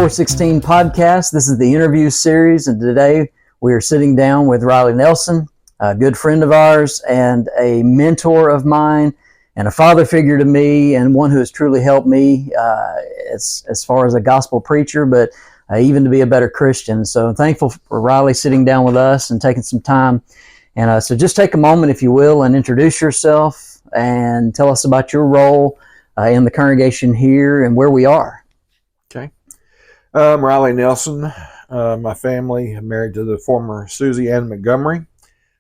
416 podcast. This is the interview series, and today we are sitting down with Riley Nelson, a good friend of ours and a mentor of mine and a father figure to me, and one who has truly helped me as far as a gospel preacher, but even to be a better Christian. So I'm thankful for Riley sitting down with us and taking some time. And so just take a moment, if you will, and introduce yourself and tell us about your role in the congregation here and where we are. Okay. I'm Riley Nelson. My family, I'm married to the former Susie and Montgomery.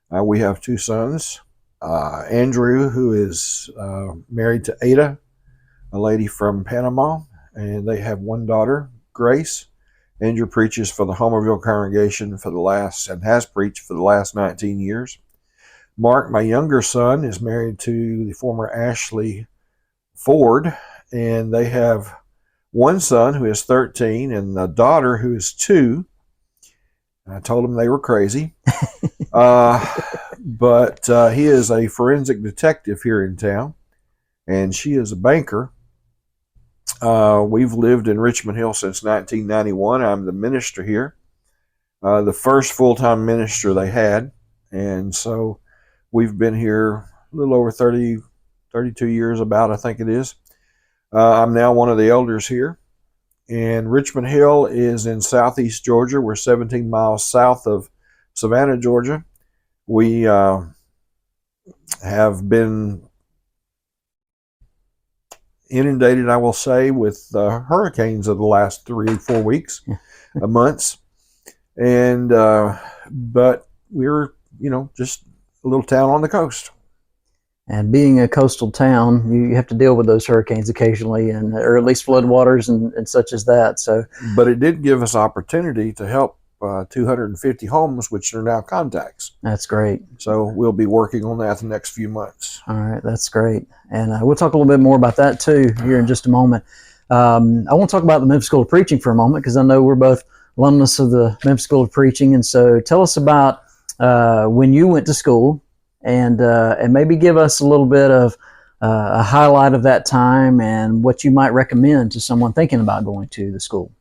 We have two sons. Andrew, who is married to Ada, a lady from Panama, and they have one daughter, Grace. Andrew preaches for the Homerville congregation and has preached for the last 19 years. Mark, my younger son, is married to the former Ashley Ford, and they have one son who is 13 and a daughter who is 2. I told them they were crazy. But he is a forensic detective here in town, and she is a banker. We've lived in Richmond Hill since 1991. I'm the minister here, the first full-time minister they had, and so we've been here a little over 32 years about, I think it is. I'm now one of the elders here, and Richmond Hill is in southeast Georgia. We're 17 miles south of Savannah, Georgia. We have been inundated, I will say, with hurricanes of the last 3-4 weeks, months, and but we're just a little town on the coast. And being a coastal town, you have to deal with those hurricanes occasionally, or at least floodwaters and such as that. So, but it did give us opportunity to help 250 homes, which are now contacts. That's great. So we'll be working on that the next few months. All right, that's great. And we'll talk a little bit more about that too here in just a moment. I want to talk about the Memphis School of Preaching for a moment, because I know we're both alumnus of the Memphis School of Preaching. And so tell us about when you went to school, and maybe give us a little bit of a highlight of that time and what you might recommend to someone thinking about going to the school.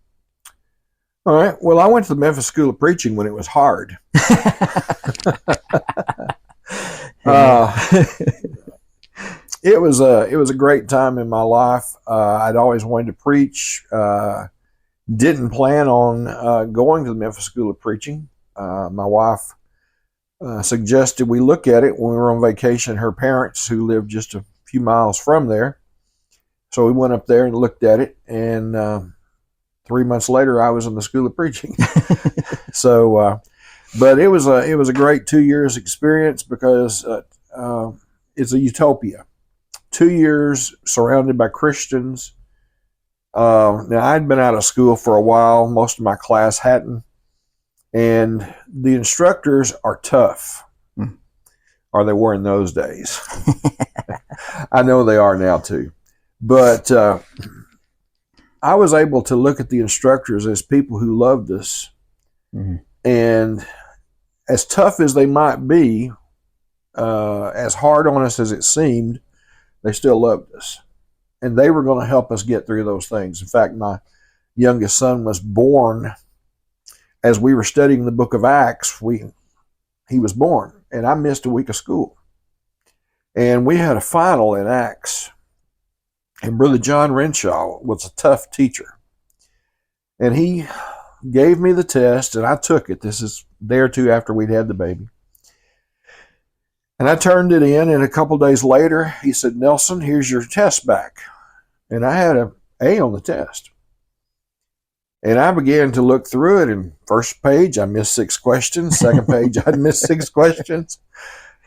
All right. Well, I went to the Memphis School of Preaching when it was hard. It was a great time in my life. I'd always wanted to preach. Didn't plan on going to the Memphis School of Preaching. My wife suggested we look at it when we were on vacation. Her parents, who lived just a few miles from there, so we went up there and looked at it. And 3 months later, I was in the School of Preaching. So, but it was a great 2 years experience, because it's a utopia. 2 years surrounded by Christians. Now, I'd been out of school for a while. Most of my class hadn't. And the instructors are tough, or they were in those days. I know they are now too. But I was able to look at the instructors as people who loved us. Mm-hmm. And as tough as they might be, as hard on us as it seemed, they still loved us. And they were going to help us get through those things. In fact, my youngest son was born as we were studying the book of Acts. He was born, and I missed a week of school. And we had a final in Acts. And Brother John Renshaw was a tough teacher. And he gave me the test, and I took it. This is a day or two after we'd had the baby. And I turned it in, and a couple days later, he said, "Nelson, here's your test back." And I had an A on the test. And I began to look through it, and first page, I missed 6 questions. Second page, I missed 6 questions.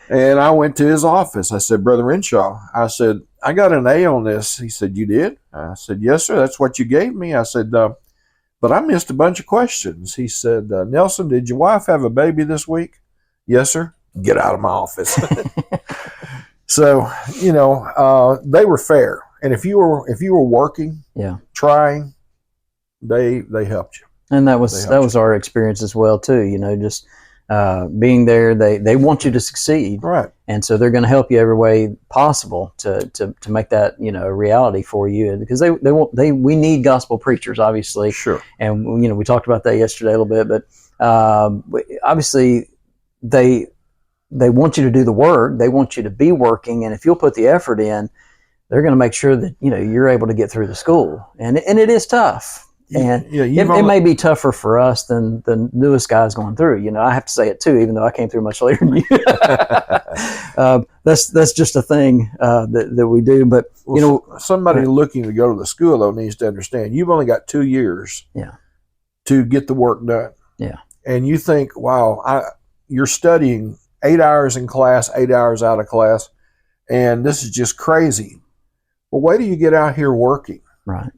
And I went to his office. I said, "Brother Renshaw," I said, "I got an A on this." He said, "You did?" I said, "Yes, sir. That's what you gave me." I said, "But I missed a bunch of questions." He said, "Nelson, did your wife have a baby this week?" "Yes, sir." "Get out of my office." So, they were fair. And if you were working, trying, they helped you. And that was our experience as well too. Just being there, they want you to succeed. Right. And so they're going to help you every way possible to make that, a reality for you, because we need gospel preachers, obviously. Sure. And, we talked about that yesterday a little bit, but obviously they want you to do the work. They want you to be working. And if you'll put the effort in, they're going to make sure that, you're able to get through the school. And it is tough. And it may be tougher for us than the newest guys going through. I have to say it too, even though I came through much later than you. That's just a thing that we do. But somebody looking to go to the school though needs to understand you've only got 2 years. To get the work done. Yeah. And you think, wow, you're studying 8 hours in class, 8 hours out of class, and this is just crazy. Well, wait till you get out here working. Right.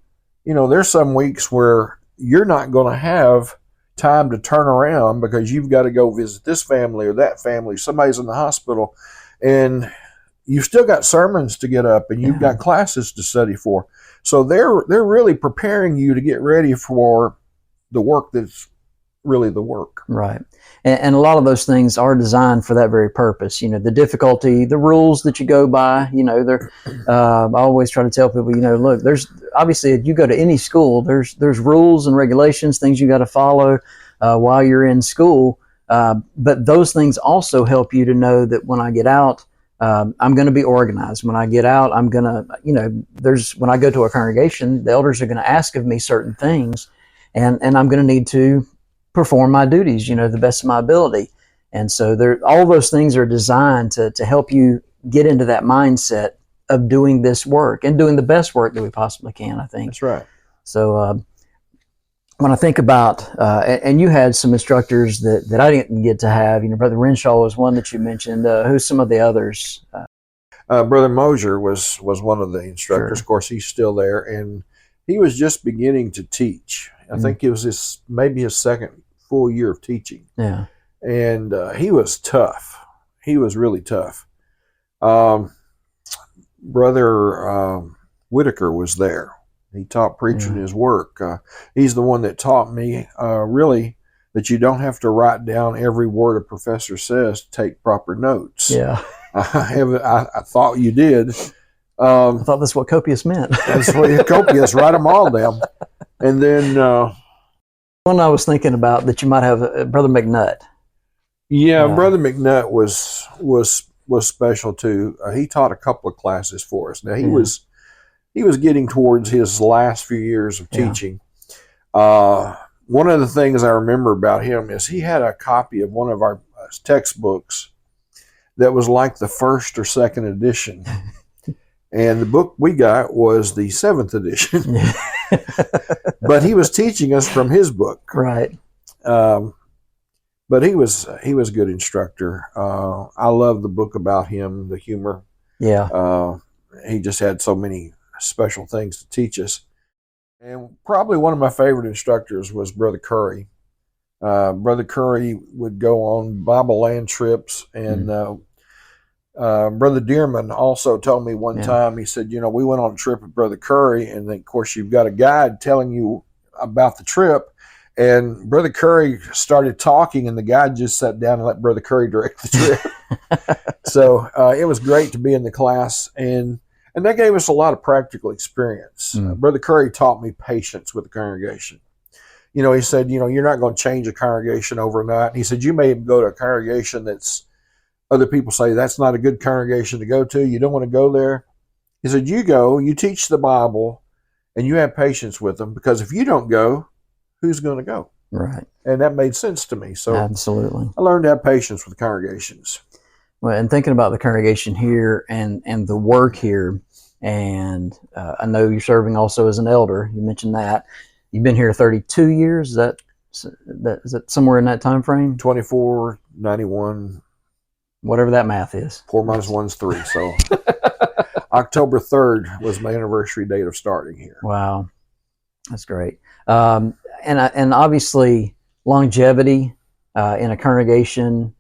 There's some weeks where you're not going to have time to turn around because you've got to go visit this family or that family. Somebody's in the hospital, and you've still got sermons to get up, and you've got classes to study for. So they're really preparing you to get ready for the work that's really the work. Right. And a lot of those things are designed for that very purpose. The difficulty, the rules that you go by, I always try to tell people, look, there's obviously, if you go to any school, there's rules and regulations, things you got to follow while you're in school. But those things also help you to know that when I get out, I'm going to be organized. When I get out, I'm going to, when I go to a congregation, the elders are going to ask of me certain things, and I'm going to need to perform my duties, the best of my ability. And so all those things are designed to help you get into that mindset of doing this work and doing the best work that we possibly can, I think. That's right. So when I think about, and you had some instructors that I didn't get to have, Brother Renshaw was one that you mentioned. Who's some of the others? Brother Mosier was one of the instructors. Sure. Of course, he's still there, and he was just beginning to teach. I think it was maybe his second full year of teaching. Yeah. And he was tough. He was really tough. Brother Whitaker was there. He taught preaching his work. He's the one that taught me really that you don't have to write down every word a professor says to take proper notes. Yeah. I thought you did. I thought that's what copious meant. That's what copious. Write them all down. And then one I was thinking about that you might have Brother McNutt. Yeah, Brother McNutt was special too. He taught a couple of classes for us. Now he was getting towards his last few years of teaching. One of the things I remember about him is he had a copy of one of our textbooks that was like the first or second edition. And the book we got was the 7th edition. But he was teaching us from his book. Right. But he was a good instructor. I love the book about him, the humor. Yeah. He just had so many special things to teach us. And probably one of my favorite instructors was Brother Curry. Brother Curry would go on Bible land trips, and Brother Dearman also told me one time, he said, we went on a trip with Brother Curry, and then, of course, you've got a guide telling you about the trip, and Brother Curry started talking, and the guide just sat down and let Brother Curry direct the trip. So it was great to be in the class, and that gave us a lot of practical experience. Brother Curry taught me patience with the congregation. He said, you're not going to change a congregation overnight. He said, you may go to a congregation that's other people say that's not a good congregation to go to. You don't want to go there. He said, you go, you teach the Bible, and you have patience with them, because if you don't go, who's going to go? Right. And that made sense to me. So absolutely, I learned to have patience with congregations. Well, and thinking about the congregation here and the work here, and I know you're serving also as an elder. You mentioned that. You've been here 32 years. Is that somewhere in that time frame? 24, 91. Whatever that math is. 4 minus 1 is 3. So October 3rd was my anniversary date of starting here. Wow. That's great. And obviously longevity in a congregation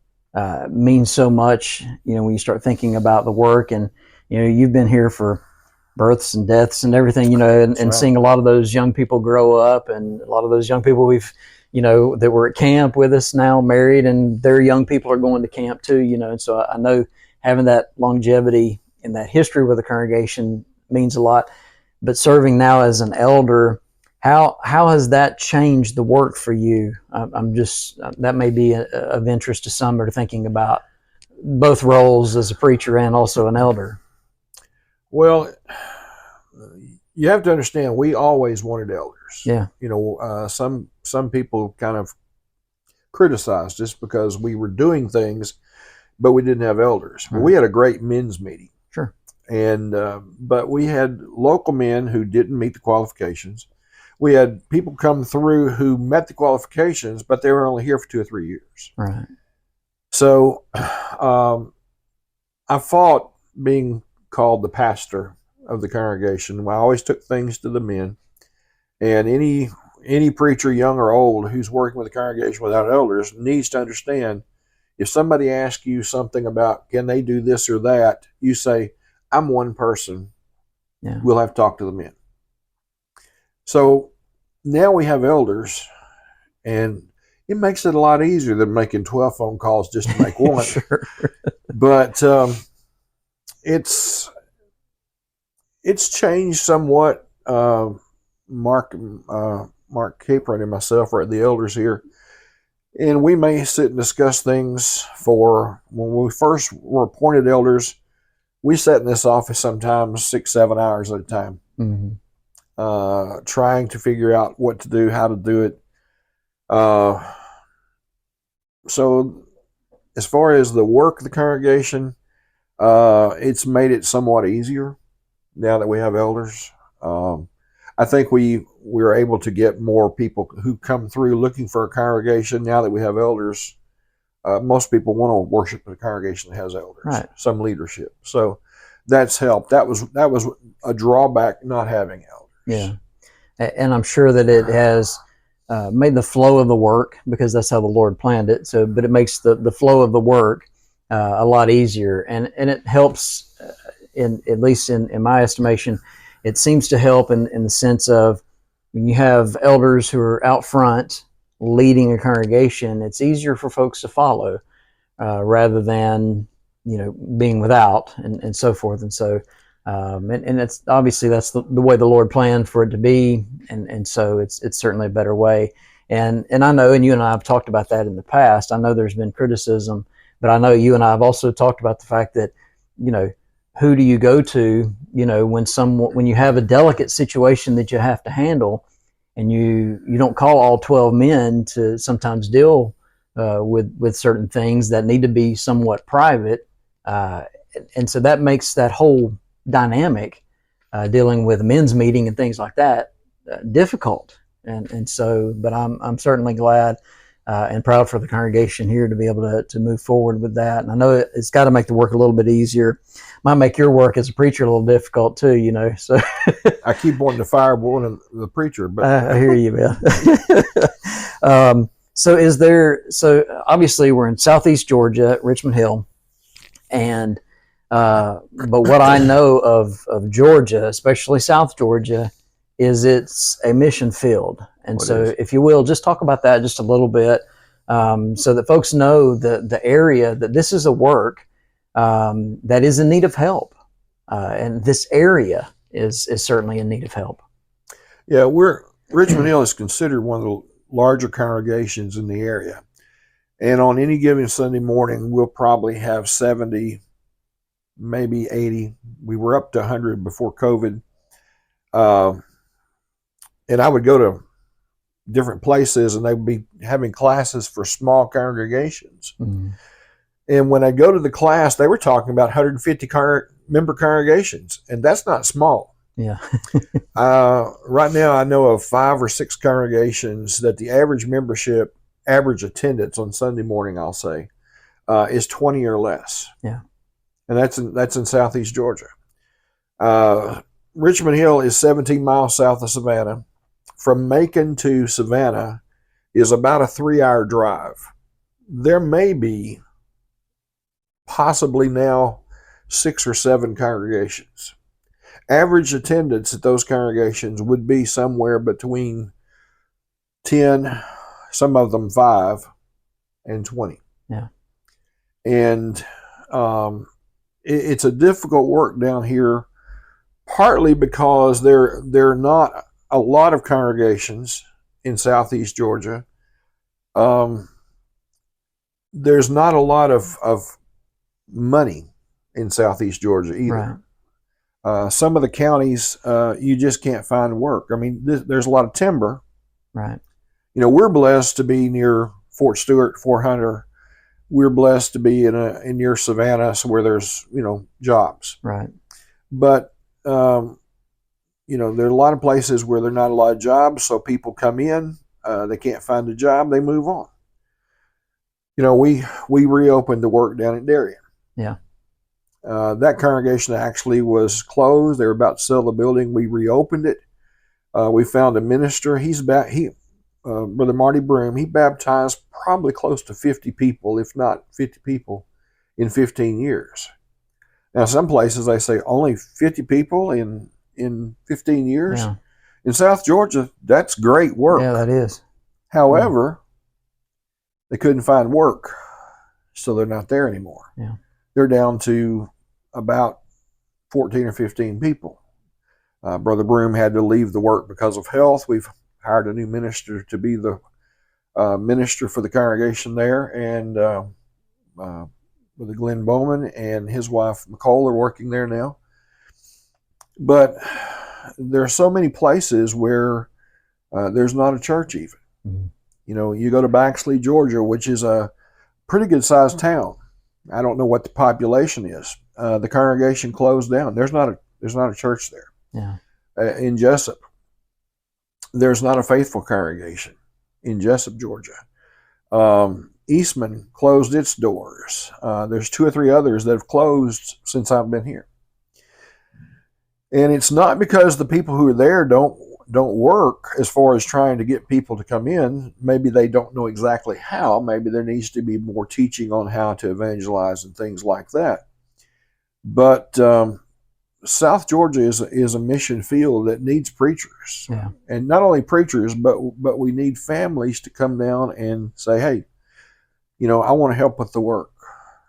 means so much, when you start thinking about the work, and, you've been here for births and deaths and everything, and seeing a lot of those young people grow up, and a lot of those young people we've, that were at camp with us now, married, and their young people are going to camp too, and so I know having that longevity and that history with the congregation means a lot. But serving now as an elder, how has that changed the work for you? I'm just, that may be of interest to some that are thinking about both roles as a preacher and also an elder. Well, you have to understand, we always wanted elders. Yeah. Some people kind of criticized us because we were doing things, but we didn't have elders. Right. Well, we had a great men's meeting. Sure. And but we had local men who didn't meet the qualifications. We had people come through who met the qualifications, but they were only here for 2 or 3 years. Right. So I fought being called the pastor of the congregation. I always took things to the men. And any preacher, young or old, who's working with a congregation without elders needs to understand, if somebody asks you something about can they do this or that, you say, I'm one person. Yeah. We'll have to talk to the men. So now we have elders, and it makes it a lot easier than making 12 phone calls just to make one. Sure. But it's changed somewhat. Mark Capron and myself are the elders here, and we may sit and discuss things. For when we first were appointed elders, we sat in this office sometimes 6-7 hours at a time, trying to figure out what to do, how to do it. So as far as the work of the congregation, it's made it somewhat easier now that we have elders. I think we're able to get more people who come through looking for a congregation now that we have elders. Most people want to worship in a congregation that has elders, right. Some leadership. So that's helped. That was a drawback not having elders. Yeah, and I'm sure that it has made the flow of the work, because that's how the Lord planned it. So, but it makes the flow of the work a lot easier, and it helps. At least in my estimation, it seems to help in the sense of when you have elders who are out front leading a congregation, it's easier for folks to follow rather than being without and so forth. And so and it's obviously that's the way the Lord planned for it to be, and so it's certainly a better way. And I know, and you and I have talked about that in the past. I know there's been criticism, but I know you and I have also talked about the fact that who do you go to when you have a delicate situation that you have to handle, and you don't call all 12 men to sometimes deal with certain things that need to be somewhat private, and so that makes that whole dynamic dealing with a men's meeting and things like that difficult. And so, but I'm certainly glad and proud for the congregation here to be able to move forward with that. And I know it's got to make the work a little bit easier. Might make your work as a preacher a little difficult too, So I keep wanting to fire one of the preacher, but I hear you, man. So obviously we're in Southeast Georgia, Richmond Hill, and but what I know of Georgia, especially South Georgia, is it's a mission field. And so if you will, just talk about that just a little bit, so that folks know the area, that this is a work that is in need of help. And this area is certainly in need of help. Yeah, Richmond Hill is considered one of the larger congregations in the area. And on any given Sunday morning, we'll probably have 70, maybe 80. We were up to 100 before COVID. And I would go to different places, and they would be having classes for small congregations. Mm-hmm. And when I go to the class, they were talking about 150 member congregations, and that's not small. Yeah. Right now, I know of 5 or 6 congregations that the average attendance on Sunday morning, I'll say, is 20 or less. Yeah. And that's in Southeast Georgia. Richmond Hill is 17 miles south of Savannah. From Macon to Savannah is about a 3-hour drive. There may be possibly now 6 or 7 congregations. Average attendance at those congregations would be somewhere between 10 some of them 5 and 20. Yeah. And it's a difficult work down here, partly because there are not a lot of congregations in Southeast Georgia. There's not a lot of money in Southeast Georgia either. Right. Some of the counties, you just can't find work. I mean, there's a lot of timber. Right. You know, we're blessed to be near Fort Stewart, Fort Hunter. We're blessed to be in near Savannah, so where there's, you know, jobs. Right. But you know, there are a lot of places where there are not a lot of jobs, so people come in, they can't find a job, they move on. You know, we reopened the work down in Darien. Yeah. That congregation actually was closed. They were about to sell the building. We reopened it. We found a minister. Brother Marty Broom, he baptized probably close to 50 people, if not 50 people, in 15 years. Now, some places they say only 50 people in 15 years. Yeah. In South Georgia, that's great work. Yeah, that is. However, they couldn't find work, so they're not there anymore. Yeah. They're down to about 14 or 15 people. Brother Broom had to leave the work because of health. We've hired a new minister to be the minister for the congregation there, and Brother Glenn Bowman and his wife Nicole are working there now. But there are so many places where there's not a church even. Mm-hmm. You know, you go to Baxley, Georgia, which is a pretty good sized town. I don't know what the population is. The congregation closed down. There's not a church there. Yeah. In Jessup, there's not a faithful congregation in Jessup, Georgia. Eastman closed its doors. There's 2 or 3 others that have closed since I've been here. And it's not because the people who are there don't work as far as trying to get people to come in. Maybe they don't know exactly how. Maybe there needs to be more teaching on how to evangelize and things like that. But South Georgia is a mission field that needs preachers. Yeah. And not only preachers, but we need families to come down and say, hey, you know, I want to help with the work.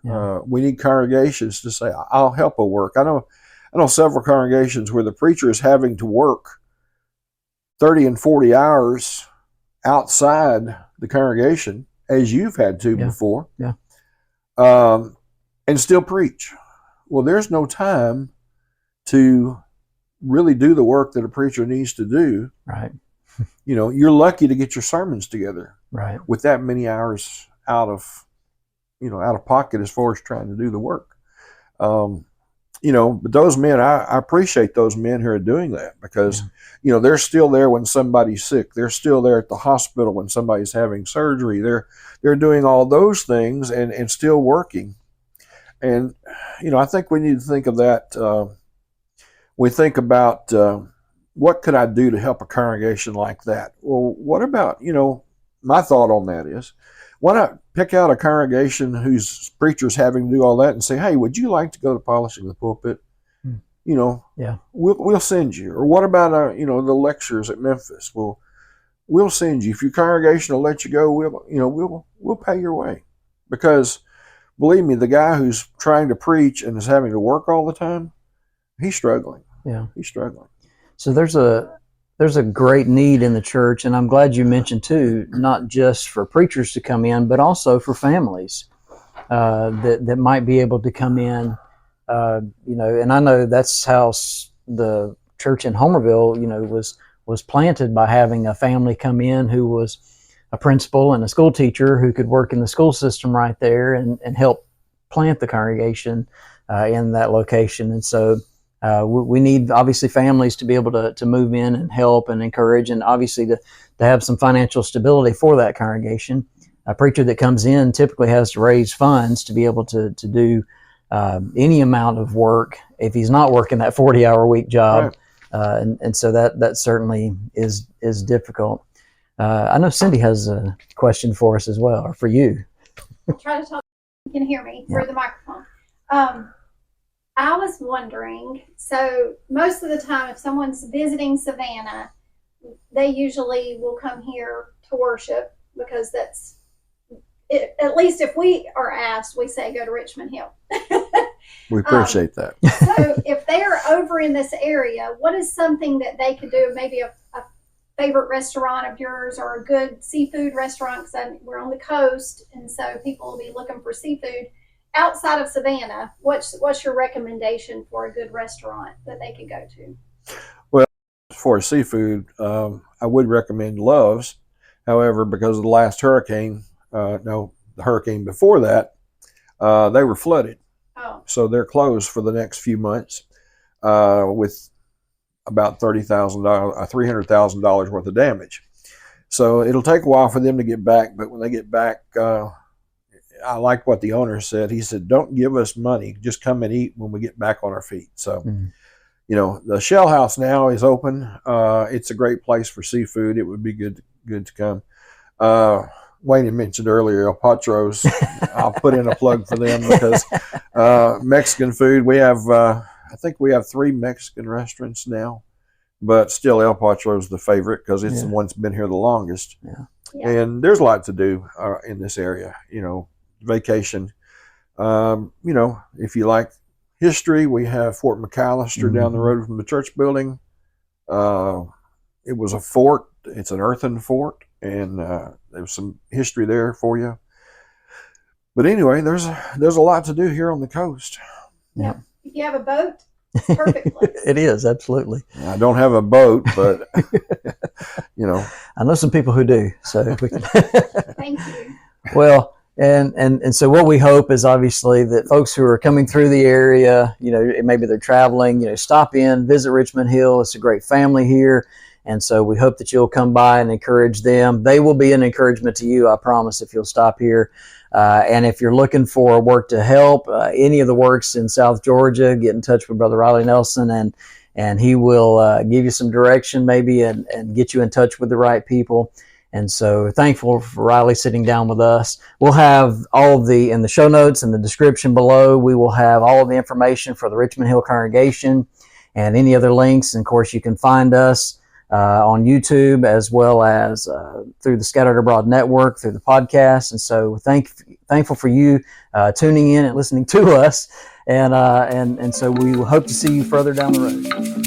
Yeah. We need congregations to say, I'll help with work. I know several congregations where the preacher is having to work 30 and 40 hours outside the congregation, as you've had to before, and still preach. Well, there's no time to really do the work that a preacher needs to do. Right. You know, you're lucky to get your sermons together. Right. With that many hours out of pocket as far as trying to do the work. You know, but those men, I appreciate those men who are doing that because, you know, they're still there when somebody's sick. They're still there at the hospital when somebody's having surgery. They're doing all those things and still working. And, you know, I think we need to think of that. We think about what could I do to help a congregation like that? Well, what about, you know, my thought on that is, why not pick out a congregation whose preacher's having to do all that and say, hey, would you like to go to polishing the pulpit? You know, we'll send you. Or what about, you know, the lectures at Memphis? Well, we'll send you. If your congregation will let you go, we'll pay your way. Because believe me, the guy who's trying to preach and is having to work all the time, he's struggling. Yeah. He's struggling. So there's a great need in the church, and I'm glad you mentioned too, not just for preachers to come in, but also for families that might be able to come in. You know, and I know that's how the church in Homerville, you know, was planted by having a family come in who was a principal and a school teacher who could work in the school system right there and help plant the congregation in that location. And so we need obviously families to be able to move in and help and encourage, and obviously to have some financial stability for that congregation. A preacher that comes in typically has to raise funds to be able to do any amount of work if he's not working that 40-hour week job. Right. And so that certainly is difficult. I know Cindy has a question for us as well, or for you. Try to talk. You can hear me through the microphone. I was wondering, so most of the time if someone's visiting Savannah, they usually will come here to worship because that's it, at least if we are asked, we say go to Richmond Hill. We appreciate that. So if they are over in this area, what is something that they could do? Maybe a favorite restaurant of yours or a good seafood restaurant, because we're on the coast, and so people will be looking for seafood. Outside of Savannah, what's your recommendation for a good restaurant that they could go to? Well, for seafood, I would recommend Love's. However, because of the last hurricane, the hurricane before that, they were flooded. Oh. So they're closed for the next few months with about $300,000 worth of damage. So it'll take a while for them to get back, but when they get back, I like what the owner said. He said, don't give us money, just come and eat when we get back on our feet. So, you know, the Shell House now is open. It's a great place for seafood. It would be good to come. Wayne had mentioned earlier El Patro's. I'll put in a plug for them because Mexican food, we have, I think we have 3 Mexican restaurants now, but still El Patro's the favorite because it's the one that's been here the longest. Yeah. And there's a lot to do in this area, you know, vacation. You know, if you like history, we have Fort McAllister down the road from the church building. It was a fort. It's an earthen fort, and there's some history there for you. But anyway, there's a lot to do here on the coast. Yeah. If you have a boat, it's a perfect place. It is, absolutely. I don't have a boat, but you know, I know some people who do. So we can Thank you. Well, and so what we hope is obviously that folks who are coming through the area, you know, maybe they're traveling, you know, stop in, visit Richmond Hill. It's a great family here. And so we hope that you'll come by and encourage them. They will be an encouragement to you, I promise, if you'll stop here. And if you're looking for work to help, any of the works in South Georgia, get in touch with Brother Riley Nelson, and he will give you some direction maybe and get you in touch with the right people. And so thankful for Riley sitting down with us. We'll have all of in the show notes and the description below, we will have all of the information for the Richmond Hill congregation and any other links. And of course, you can find us on YouTube as well as through the Scattered Abroad Network, through the podcast. And so thankful for you tuning in and listening to us. And so we will hope to see you further down the road.